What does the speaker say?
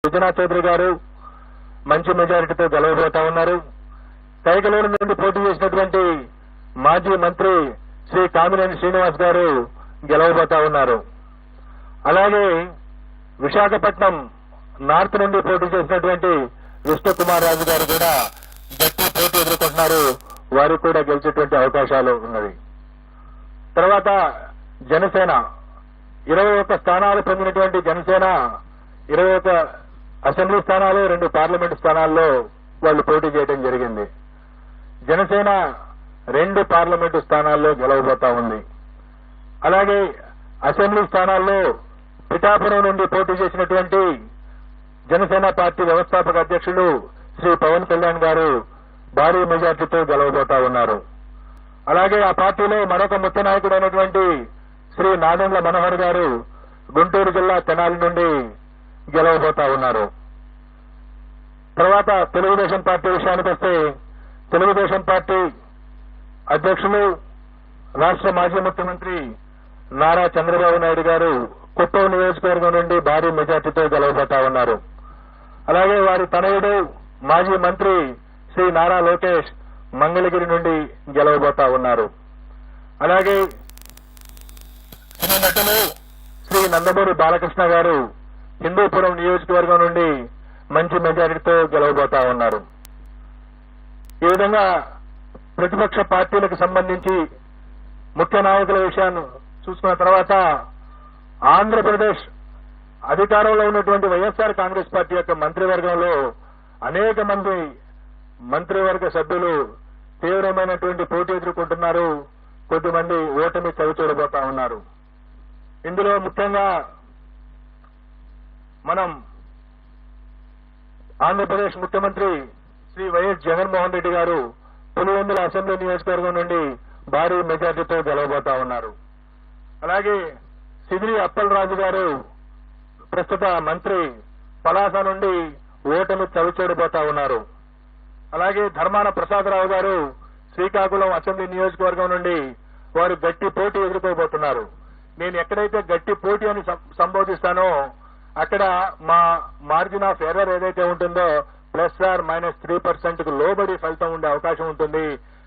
విజయనాథ్ చౌదరి గారు మంచి మెజారిటీతో గెలవబోతా ఉన్నారు. కైకలూరు నుండి పోటీ చేసినటువంటి మాజీ మంత్రి శ్రీ కామినేని శ్రీనివాస్ గారు గెలవబోతా ఉన్నారు. అలాగే విశాఖపట్నం నార్త్ నుండి పోటీ చేసినటువంటి విష్ణుకుమార్ రాజు గారు కూడా గట్టి పోటీ ఎదుర్కొంటున్నారు. వారికి కూడా గెలిచేటువంటి అవకాశాలు ఉన్నవి. తర్వాత జనసేన 21 స్థానాలు పొందినటువంటి జనసేన 21 అసెంబ్లీ స్థానాలు 2 పార్లమెంటు స్థానాల్లో వాళ్ళు పోటీ చేయడం జరిగింది. జనసేన 2 పార్లమెంటు స్థానాల్లో గెలవబోతా ఉంది. అలాగే అసెంబ్లీ స్థానాల్లో పిఠాపురం నుండి పోటీ చేసినటువంటి జనసేన పార్టీ వ్యవస్థాపక అధ్యక్షులు శ్రీ పవన్ కళ్యాణ్ గారు భారీ మెజార్టీతో గెలవబోతా ఉన్నారు. అలాగే ఆ పార్టీలో మరొక ముఖ్య నాయకుడైనటువంటి శ్రీ నాదెండ్ల మనోహర్ గారు గుంటూరు జిల్లా తెనాలి నుండి గెలవబోతా ఉన్నారు. తర్వాత తెలుగుదేశం పార్టీ విషయానికి వస్తే తెలుగుదేశం పార్టీ అధ్యక్షులు రాష్ట్ర మాజీ ముఖ్యమంత్రి నారా చంద్రబాబు నాయుడు గారు కుప్పం నియోజకవర్గం నుండి భారీ మెజార్టీతో గెలవబోతా ఉన్నారు. అలాగే వారి తనయుడు మాజీ మంత్రి శ్రీ నారా లోకేష్ మంగళగిరి నుండి గెలవబోతా ఉన్నారు. అలాగే నటులు శ్రీ నందమూరి బాలకృష్ణ గారు హిందూపురం నియోజకవర్గం నుండి మంచి మెజారిటీతో గెలవబోతా ఉన్నారు. ఈ విధంగా ప్రతిపక్ష పార్టీలకు సంబంధించి ముఖ్య నాయకుల విషయాన్ని చూసుకున్న తర్వాత ఆంధ్రప్రదేశ్ అధికారంలో ఉన్నటువంటి వైఎస్ఆర్ కాంగ్రెస్ పార్టీ యొక్క మంత్రివర్గంలో అనేక మంది మంత్రివర్గ సభ్యులు తీవ్రమైనటువంటి పోటీ ఎదుర్కొంటున్నారు. కొద్దిమంది ఓటమి చవిచూడబోతా ఉన్నారు. ఇందులో ముఖ్యంగా మనం ఆంధ్రప్రదేశ్ ముఖ్యమంత్రి శ్రీ వైఎస్ జగన్మోహన్ రెడ్డి గారు పులివెందుల అసెంబ్లీ నియోజకవర్గం నుండి భారీ మెజార్టీతో గెలవబోతా ఉన్నారు. అలాగే సిదిరి అప్పలరాజు గారు ప్రస్తుత మంత్రి పలాస నుండి ఓటమి చవిచూడబోతా ఉన్నారు. అలాగే ధర్మాన ప్రసాదరావు గారు శ్రీకాకుళం అసెంబ్లీ నియోజకవర్గం నుండి వారు గట్టి పోటీ ఎదుర్కోబోతున్నారు. నేను ఎక్కడైతే గట్టి పోటీ అని సంబోధిస్తానో అక్కడ మా మార్జిన్ ఆఫ్ ఎర్రర్ ఏదైతే ఉంటుందో +or -3% కు లోబడి ఫలితం ఉండే అవకాశం ఉంటుంది.